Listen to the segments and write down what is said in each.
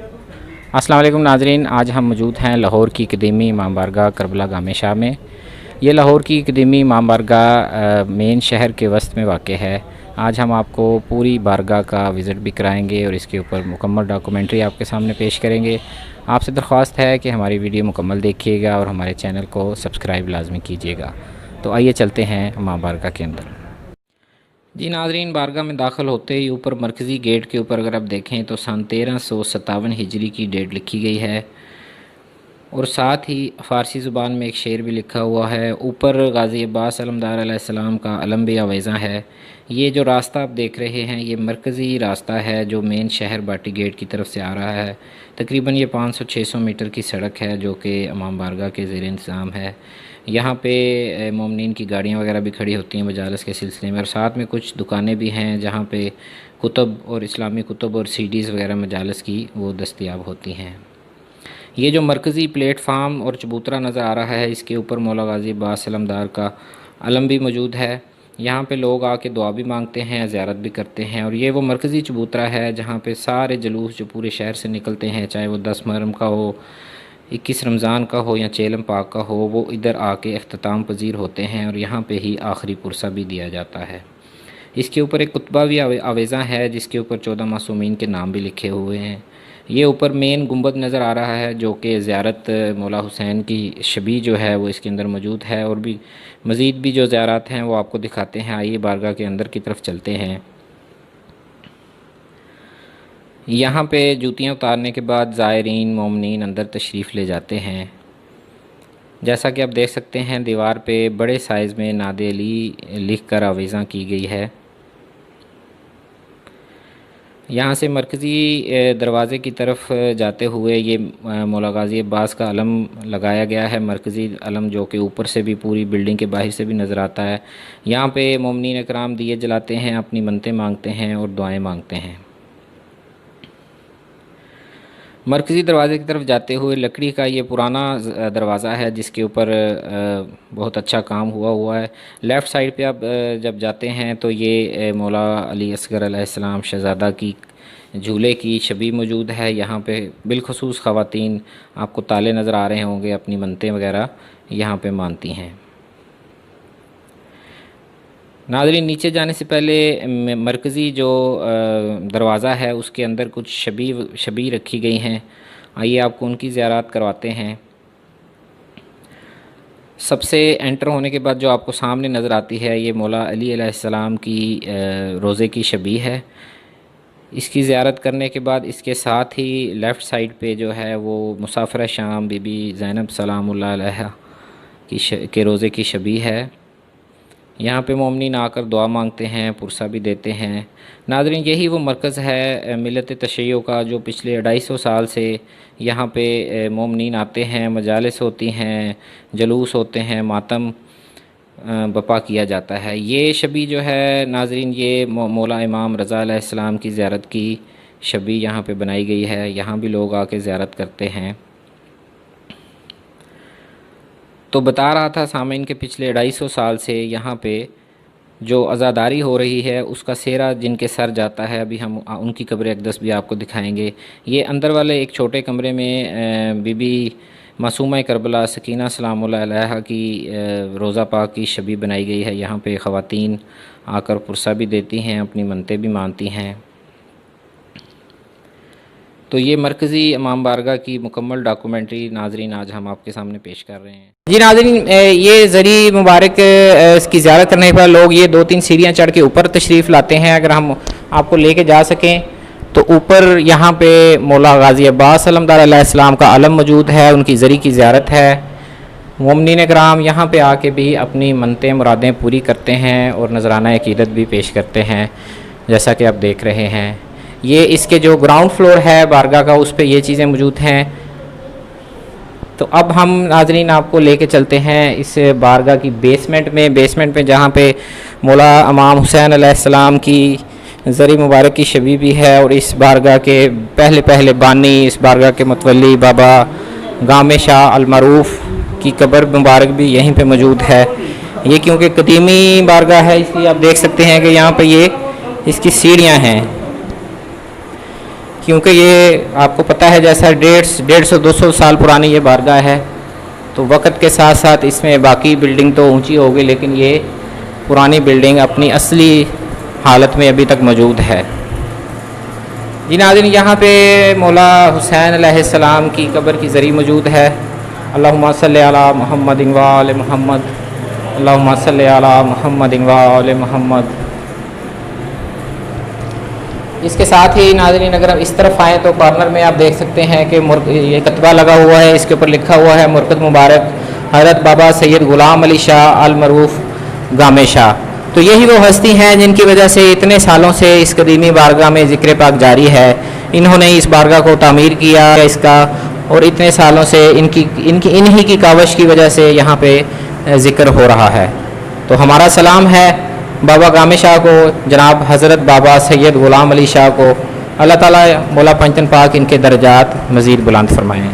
अस्सलाम वालेकुम नाज़रीन, आज हम मौजूद हैं लाहौर की कदीमी इमाम बारगाह करबला गामे शाह में। ये लाहौर की कदीमी इमाम बारगाह मेन शहर के वस्त में वाक़ है। आज हम आपको पूरी बारगाह का विज़िट भी कराएंगे और इसके ऊपर मुकम्मल डॉक्यूमेंट्री आपके सामने पेश करेंगे। आपसे दरख्वास्त है कि हमारी वीडियो मुकम्मल देखिएगा और हमारे चैनल को सब्सक्राइब लाजमी कीजिएगा। तो आइए चलते हैं इमाम बारगाह के अंदर। जी नाज़रीन, बारगाह में दाखिल होते ही ऊपर मरकज़ी गेट के ऊपर अगर आप देखें तो सन 1357 हिजरी की डेट लिखी गई है और साथ ही फ़ारसी ज़ुबान में एक शेर भी लिखा हुआ है। ऊपर गाज़ी अब्बास अलमदार अलैहिस्सलाम का अलम भी आवेज़ा है। ये जो रास्ता आप देख रहे हैं ये मरकज़ी रास्ता है जो मेन शहर बाटी गेट की तरफ से आ रहा है। तकरीबन ये 500-600 मीटर की सड़क है जो कि इमाम बारगाह के ज़ेर इंतज़ाम है। यहाँ पे मोमिनीन की गाड़ियाँ वगैरह भी खड़ी होती हैं मजालिस के सिलसिले में, और साथ में कुछ दुकानें भी हैं जहाँ पे कुतुब और इस्लामी कुतुब और सीडीज़ वगैरह मजालिस की वो दस्तयाब होती हैं। ये जो मरकज़ी प्लेटफार्म और चबूतरा नज़र आ रहा है इसके ऊपर मौला गाज़ी अब्बास अलमदार का अलम भी मौजूद है। यहाँ पे लोग आके दुआ भी मांगते हैं, ज़ियारत भी करते हैं। और ये वो मरकज़ी चबूतरा है जहाँ पे सारे जुलूस जो पूरे शहर से निकलते हैं, चाहे वो 10 मुहर्रम का हो, 21 रमज़ान का हो या चेलम पाक का हो, वो इधर आके अख्ताम पजीर होते हैं और यहाँ पे ही आखिरी पुरसा भी दिया जाता है। इसके ऊपर एक कुतबा भी आवेज़ा है जिसके ऊपर 14 मासूमीन के नाम भी लिखे हुए हैं। ये ऊपर मेन गुंबद नज़र आ रहा है जो कि ज़ियारत मौला हुसैन की शबी जो है वो इसके अंदर मौजूद है। और भी मज़ीद भी जो ज़ियारत हैं वो आपको दिखाते हैं। आइए बारगाह के अंदर की तरफ चलते हैं। यहाँ पे जूतियाँ उतारने के बाद ज़ायरीन मोमिनीन अंदर तशरीफ़ ले जाते हैं। जैसा कि आप देख सकते हैं दीवार पे बड़े साइज़ में नादे अली लिख कर आवेज़ा की गई है। यहाँ से मरकज़ी दरवाज़े की तरफ जाते हुए ये मौला गाज़ी अब्बास का अलम लगाया गया है, मरकज़ी अलम जो कि ऊपर से भी पूरी बिल्डिंग के बाहर से भी नज़र आता है। यहाँ पे मोमिनीन इकराम दिए जलाते हैं, अपनी मन्नतें मांगते हैं और दुआएं मांगते हैं। मरकज़ी दरवाज़े की तरफ जाते हुए लकड़ी का ये पुराना दरवाज़ा है जिसके ऊपर बहुत अच्छा काम हुआ है। लेफ़्ट साइड पे आप जब जाते हैं तो ये मौला अली असगर अलैहिस्सलाम शहज़ादा की झूले की छवि मौजूद है। यहाँ पे बिलखुसूस ख़वातीन आपको ताले नज़र आ रहे होंगे, अपनी मन्नतें वगैरह यहाँ पे मानती हैं। नाज़रीन, नीचे जाने से पहले मरकज़ी जो दरवाज़ा है उसके अंदर कुछ शबी रखी गई हैं। आइए आपको उनकी ज़ियारत करवाते हैं। सबसे एंटर होने के बाद जो आपको सामने नज़र आती है ये मौला अली अलैहिस्सलाम की रोज़े की शबी है। इसकी ज़ियारत करने के बाद इसके साथ ही लेफ़्ट साइड पे जो है वो मुसाफ़िर शाम बीबी ज़ैनब सलामुल्लाह अलैहा के रोज़े की शबी है। यहाँ पे मोमिनीन आकर दुआ मांगते हैं, पुरसा भी देते हैं। नाज़रीन, यही वो मरकज़ है मिलत तशय्युअ का जो पिछले 250 साल से यहाँ पे मोमिनीन आते हैं, मजालिस होती हैं, जलूस होते हैं, मातम बपा किया जाता है। ये शबी जो है नाज़रीन ये मौला इमाम रज़ा अलैहिस्सलाम की ज़ियारत की शबी यहाँ पे बनाई गई है। यहाँ भी लोग आके ज़ियारत करते हैं। तो बता रहा था सामीन के पिछले 250 साल से यहाँ पे जो अज़ादारी हो रही है उसका सेहरा जिनके सर जाता है। अभी हम उनकी कब्र अक़दस भी आपको दिखाएंगे। ये अंदर वाले एक छोटे कमरे में बीबी मासूमा करबला सकीना सलामुल्लाह अलैहा की रोज़ा पाक की शबी बनाई गई है। यहाँ पे ख़वातीन आकर पुरसा भी देती हैं, अपनी मन्नतें भी मानती हैं। तो ये मरकज़ी इमाम बारगाह की मुकम्मल डॉक्यूमेंट्री नाज़रीन आज हम आपके सामने पेश कर रहे हैं। जी नाज़रीन, ये ज़री मुबारक इसकी ज़ियारत करने पर लोग ये 2-3 सीढ़ियाँ चढ़ के ऊपर तशरीफ़ लाते हैं। अगर हम आपको लेके जा सकें तो ऊपर यहाँ पे मौला गाज़ी अब्बास अलमदार अलैहिस्सलाम का अलम मौजूद है, उनकी ज़री की ज़ियारत है। मोमिनीन कराम यहाँ पे आके भी अपनी मन्नतें मुरादें पूरी करते हैं और नज़राना अक़ीदत भी पेश करते हैं जैसा कि आप देख रहे हैं। ये इसके जो ग्राउंड फ्लोर है बारगाह का उस पे ये चीज़ें मौजूद हैं। तो अब हम नाज़रीन आपको लेके चलते हैं इस बारगाह की बेसमेंट में जहाँ पे मौला इमाम हुसैन अलैहिस्सलाम की ज़री मुबारक की शबी भी है। और इस बारगाह के पहले बानी, इस बारगाह के मतवली बाबा गामे शाह अलमरूफ़ की कब्र मुबारक भी यहीं पे मौजूद है। ये क्योंकि कदीमी बारगाह है इसलिए आप देख सकते हैं कि यहाँ पे ये इसकी सीढ़ियाँ हैं। क्योंकि ये आपको पता है जैसा 150-200 साल पुरानी ये बारगाह है, तो वक्त के साथ साथ इसमें बाकी बिल्डिंग तो ऊंची हो गई, लेकिन ये पुरानी बिल्डिंग अपनी असली हालत में अभी तक मौजूद है। जी नाज़रीन, यहाँ पे मौला हुसैन अलैहिस्सलाम की कब्र की ज़री मौजूद है। अल्लाहुम्मा सल्ली अला मुहम्मद व आले मुहम्मद, अल्लाहुम्मा सल्ली अला मुहम्मद व आले मुहम्मद। इसके साथ ही नाज़रीन अगर हम इस तरफ आएँ तो कॉर्नर में आप देख सकते हैं कि ये कतबा लगा हुआ है, इसके ऊपर लिखा हुआ है मुर्कद मुबारक हज़रत बाबा सैयद ग़ुलाम अली शाह अल मरूफ़ गामे शाह। तो यही वो हस्ती हैं जिनकी वजह से इतने सालों से इस कदीमी बारगाह में ज़िक्र पाक जारी है। इन्होंने इस बारगाह को तामीर किया इसका, और इतने सालों से इन्हीं की कावश की वजह से यहाँ पे ज़िक्र हो रहा है। तो हमारा सलाम है बाबा गामे शाह को, जनाब हज़रत बाबा सैयद ग़ुलाम अली शाह को। अल्लाह ताला मौला पंचतन पाक इनके दर्जात मज़ीद बुलंद फरमाएँ।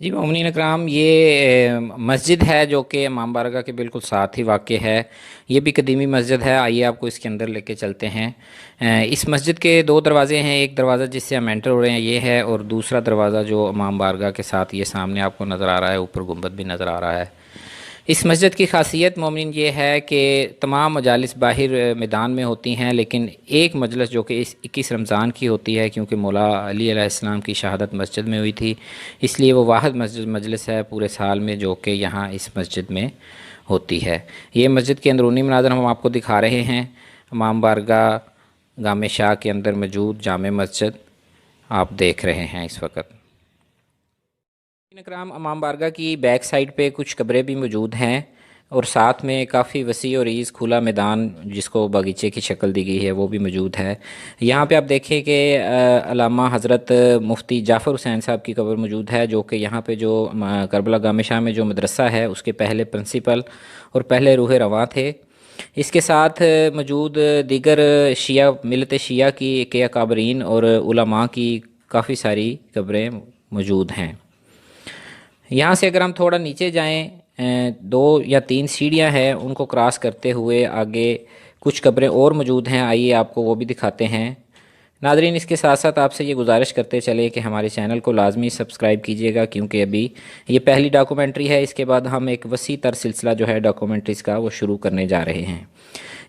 जी मोमिनीन इकराम, ये मस्जिद है जो कि इमाम बारगाह के बिल्कुल साथ ही वाक़ है। ये भी कदीमी मस्जिद है। आइए आपको इसके अंदर लेके चलते हैं। इस मस्जिद के 2 दरवाज़े हैं। एक दरवाज़ा जिससे हम एंटर हो रहे हैं ये है, और दूसरा दरवाज़ा जो इमाम बारगाह के साथ ये सामने आपको नज़र आ रहा है, ऊपर गुंबद भी नज़र आ रहा है। इस मस्जिद की खासियत मोमिन ये है कि तमाम मजालिस बाहर मैदान में होती हैं, लेकिन एक मजलिस जो कि इस 21 रमज़ान की होती है, क्योंकि मौला अली अलैहिस्सलाम की शहादत मस्जिद में हुई थी, इसलिए वो वाहिद मजलिस है पूरे साल में जो कि यहाँ इस मस्जिद में होती है। ये मस्जिद के अंदरूनी मनाज़र हम आपको दिखा रहे हैं। इमाम बारगाह गामे शाह के अंदर मौजूद जामे मस्जिद आप देख रहे हैं इस वक्त। इकराम, इमाम बारगाह की बैक साइड पे कुछ कब्रें भी मौजूद हैं, और साथ में काफ़ी वसी और ईज़ खुला मैदान जिसको बागीचे की शक्ल दी गई है वो भी मौजूद है। यहाँ पे आप देखें कि अल्लामा हज़रत मुफ्ती जाफ़र हुसैन साहब की कब्र मौजूद है, जो कि यहाँ पे जो करबला गामे शाह में जो मदरसा है उसके पहले प्रिंसिपल और पहले रूह रवां थे। इसके साथ मौजूद दीगर शिया मिलत शिया की के अकाबरीन और उलमा की काफ़ी सारी कब्रें मौजूद हैं। यहाँ से अगर हम थोड़ा नीचे जाएं, 2 या 3 सीढ़ियाँ हैं, उनको क्रॉस करते हुए आगे कुछ कब्रें और मौजूद हैं। आइए आपको वो भी दिखाते हैं। नाज़रीन, इसके साथ साथ आपसे ये गुजारिश करते चले कि हमारे चैनल को लाजमी सब्सक्राइब कीजिएगा, क्योंकि अभी ये पहली डॉक्यूमेंट्री है। इसके बाद हम एक वसी तर सिलसिला जो है डॉक्यूमेंट्रीज़ का वो शुरू करने जा रहे हैं।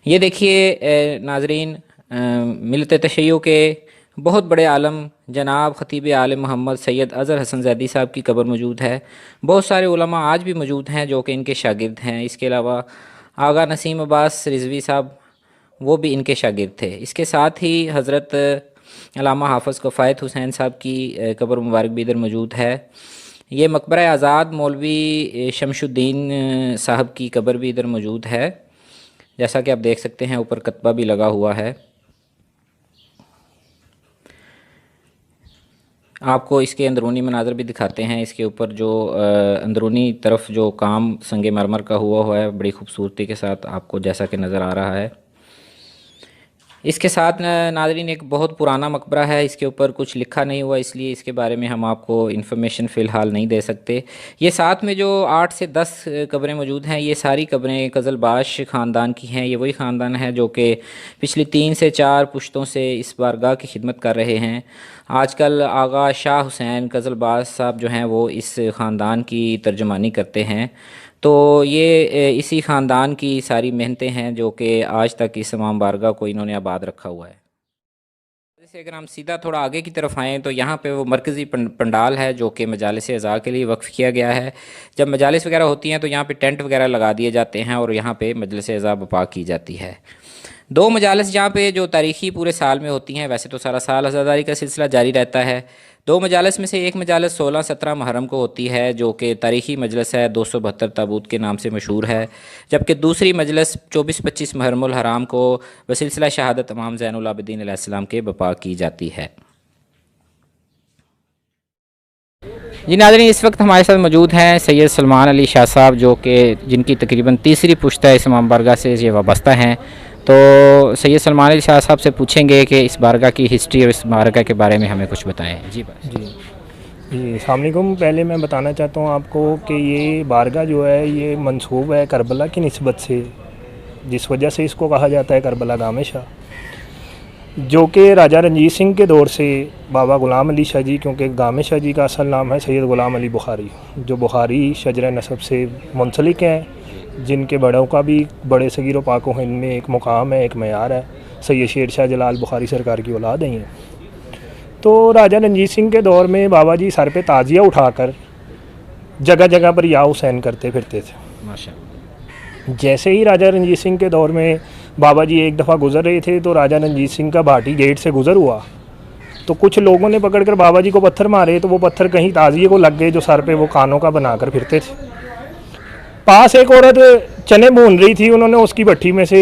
ये देखिए नाज़रीन, मिलत तशय्युअ के बहुत बड़े आलम जनाब ख़तीब आल मोहम्मद सैयद अज़हर हसन ज़ैदी साहब की कब्र मौजूद है। बहुत सारे उलमा आज भी मौजूद हैं जो कि इनके शागिर्द हैं। इसके अलावा आगा नसीम अब्बास रिज़वी साहब वो भी इनके शागिर्द थे। इसके साथ ही हज़रत अल्लामा हाफ़िज़ किफ़ायत हुसैन साहब की कब्र मुबारक भी इधर मौजूद है। ये मकबरा आज़ाद मौलवी शमशुद्दीन साहब की कब्र भी इधर मौजूद है। जैसा कि आप देख सकते हैं ऊपर कतबा भी लगा हुआ है। आपको इसके अंदरूनी मनाज़र भी दिखाते हैं। इसके ऊपर जो अंदरूनी तरफ जो काम संगे मरमर का हुआ है बड़ी खूबसूरती के साथ आपको जैसा कि नज़र आ रहा है। इसके साथ नाज़रीन एक बहुत पुराना मकबरा है, इसके ऊपर कुछ लिखा नहीं हुआ, इसलिए इसके बारे में हम आपको इन्फॉर्मेशन फ़िलहाल नहीं दे सकते। ये साथ में जो 8 से 10 कब्रें मौजूद हैं, ये सारी कब्रें कज़लबाश ख़ानदान की हैं। ये वही ख़ानदान है जो कि पिछली 3 से 4 पुश्तों से इस बारगाह की खिदमत कर रहे हैं। आजकल आगा शाह हुसैन कज़लबाश साहब जो हैं वो इस ख़ानदान की तर्जुमानी करते हैं। तो ये इसी ख़ानदान की सारी मेहनतें हैं जो कि आज तक इस इमाम बारगाह को इन्होंने आबाद रखा हुआ है। जैसे अगर हम सीधा थोड़ा आगे की तरफ आएँ तो यहाँ पे वो मरकज़ी पंडाल है जो कि मजालिस अज़ा के लिए वक्फ़ किया गया है। जब मजालिस वगैरह होती हैं तो यहाँ पे टेंट वगैरह लगा दिए जाते हैं और यहाँ पे मजलिस अज़ा बपा की जाती है। 2 मजालिस जहाँ पे जो तारीख़ी पूरे साल में होती हैं, वैसे तो सारा साल अज़ादारी का सिलसिला जारी रहता है। 2 मजालिस में से एक मजालिस 16-17 मुहर्रम को होती है जो कि तारीख़ी मजलिस है, 272 ताबूत के नाम से मशहूर है। जबकि दूसरी मजलिस 24-25 मुहर्रमुल हराम को बसिलसिला शहादत इमाम ज़ैनुल आबिदीन अलैहिस्सलाम के बपा की जाती है। जी नाज़रीन, इस वक्त हमारे साथ मौजूद हैं सैयद सलमान अली शाह साहब, जो कि जिनकी तकरीबन तीसरी पुश्त है इस इमाम बारगाह से ये वाबस्ता हैं। तो सैयद सलमान अली शाह साहब से पूछेंगे कि इस बारगाह की हिस्ट्री और इस बारगाह के बारे में हमें कुछ बताएं। जी अस्सलाम वालेकुम। पहले मैं बताना चाहता हूँ आपको कि ये बारगाह जो है ये मंसूब है करबला की निस्बत से, जिस वजह से इसको कहा जाता है करबला गामे शाह। जो कि राजा रंजीत सिंह के दौर से बाबा ग़ुलाम अली शाह जी, क्योंकि गामे शाह जी का असल नाम है सैयद ग़ुलाम अली बुखारी, जो बुखारी शजर नसब से मुंसलिक हैं, जिनके बड़ों का भी बड़े सगीर व पाक व हिंद में एक मुकाम है, एक मयार है। सैयद शेर शाह जलाल बुखारी सरकार की औलाद ही हैं। तो राजा रंजीत सिंह के दौर में बाबा जी सर पे ताज़िया उठाकर जगह जगह पर या हुसैन करते फिरते थे। माशाअल्लाह। जैसे ही राजा रंजीत सिंह के दौर में बाबा जी एक दफ़ा गुज़र रहे थे, तो राजा रंजीत सिंह का भाटी गेट से गुज़र हुआ, तो कुछ लोगों ने पकड़कर बाबा जी को पत्थर मारे, तो वो पत्थर कहीं ताज़िए को लग गए जो सर पे वो कानों का बनाकर फिरते थे। पास एक औरत चने भून रही थी, उन्होंने उसकी भट्टी में से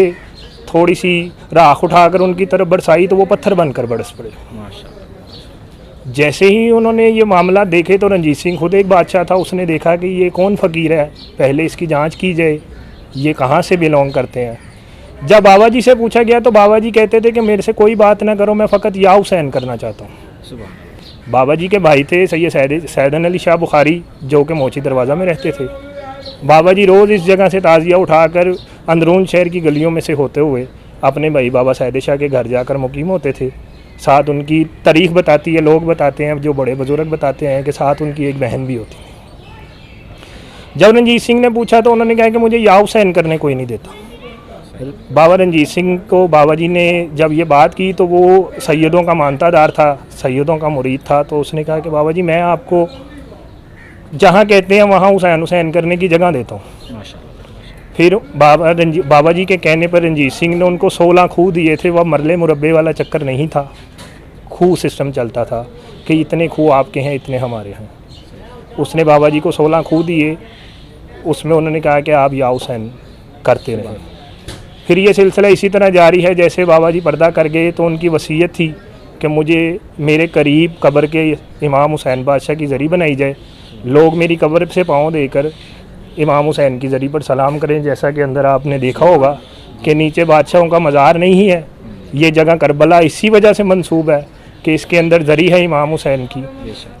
थोड़ी सी राख उठाकर उनकी तरफ बरसाई, तो वो पत्थर बनकर बरस पड़े। माशाअल्लाह। जैसे ही उन्होंने ये मामला देखे तो रंजीत सिंह खुद एक बादशाह था, उसने देखा कि ये कौन फ़कीर है, पहले इसकी जांच की जाए, ये कहाँ से बिलोंग करते हैं। जब बाबा जी से पूछा गया तो बाबा जी कहते थे कि मेरे से कोई बात ना करो, मैं फ़कत या हुसैन करना चाहता हूँ। सुभान। बाबा जी के भाई थे सैयद सैदन अली शाह बुखारी, जो कि मोची दरवाज़ा में रहते थे। बाबा जी रोज़ इस जगह से ताज़िया उठाकर अंदरून शहर की गलियों में से होते हुए अपने भाई बाबा सैद शाह के घर जाकर मुकीम होते थे। साथ उनकी तारीख़ बताती है, लोग बताते हैं, जो बड़े बुज़ुर्ग बताते हैं कि साथ उनकी एक बहन भी होती है। जब रंजीत सिंह ने पूछा तो उन्होंने कहा कि मुझे या हुसैन करने कोई नहीं देता। बाबा रंजीत सिंह को बाबा जी ने जब ये बात की तो वो सैयदों का मानतादार था, सैयदों का मुरीद था, तो उसने कहा कि बाबा जी मैं आपको जहाँ कहते हैं वहाँ हुसैन हुसैन करने की जगह देता हूँ। माशाअल्लाह। फिर बाबा जी के कहने पर रंजीत सिंह ने उनको 16 खूह दिए थे। वह मरले मुरब्बे वाला चक्कर नहीं था, खूह सिस्टम चलता था कि इतने खूह आपके हैं, इतने हमारे हैं। उसने बाबा जी को 16 खूह दिए, उसमें उन्होंने कहा कि आप या हुसैन करते रहें। फिर ये सिलसिला इसी तरह जारी है। जैसे बाबा जी पर्दा कर गए तो उनकी वसीयत थी कि मुझे मेरे करीब कब्र के इमाम हुसैन बादशाह की ज़री बनाई जाए, लोग मेरी कब्र से पाँव देकर इमाम हुसैन की ज़री पर सलाम करें। जैसा कि अंदर आपने देखा होगा कि नीचे बादशाहों का मज़ार नहीं है, ये जगह करबला इसी वजह से मंसूब है कि इसके अंदर ज़री है इमाम हुसैन की।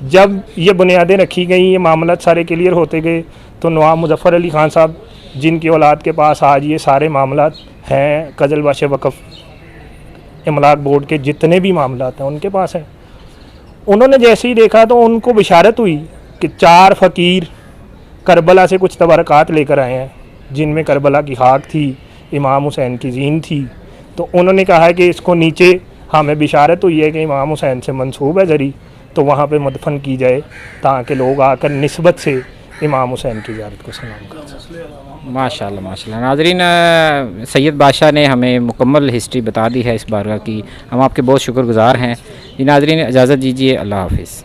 जब ये बुनियादें रखी गई, ये मामला सारे क्लियर होते गए, तो नवाब मुजफ़्फ़र अली ख़ान साहब, जिनकी औलाद के पास आज ये सारे मामला हैं, कजलबाश वक़फ़ इमलाक बोर्ड के जितने भी मामला हैं उनके पास हैं। उन्होंने जैसे ही देखा तो उनको बिशारत हुई कि 4 फ़कीर करबला से कुछ तबरक़ात लेकर आए हैं, जिनमें करबला की खाक थी, इमाम हुसैन की जीन थी। तो उन्होंने कहा है कि इसको नीचे हमें बिशारत हुई है कि इमाम हुसैन से मंसूब है ज़री, तो वहाँ पे मदफन की जाए ताकि लोग आकर निस्बत से इमाम हुसैन की ज़ियारत को सलाम कर सकें। माशाअल्लाह माशाअल्लाह। नाज़रीन, सैयद बादशाह ने हमें मुकम्मल हिस्ट्री बता दी है इस बारगाह की, हम आपके बहुत शुक्रगुज़ार हैं। जी नाज़रीन, इजाज़त दीजिए, अल्लाह हाफ़िज़।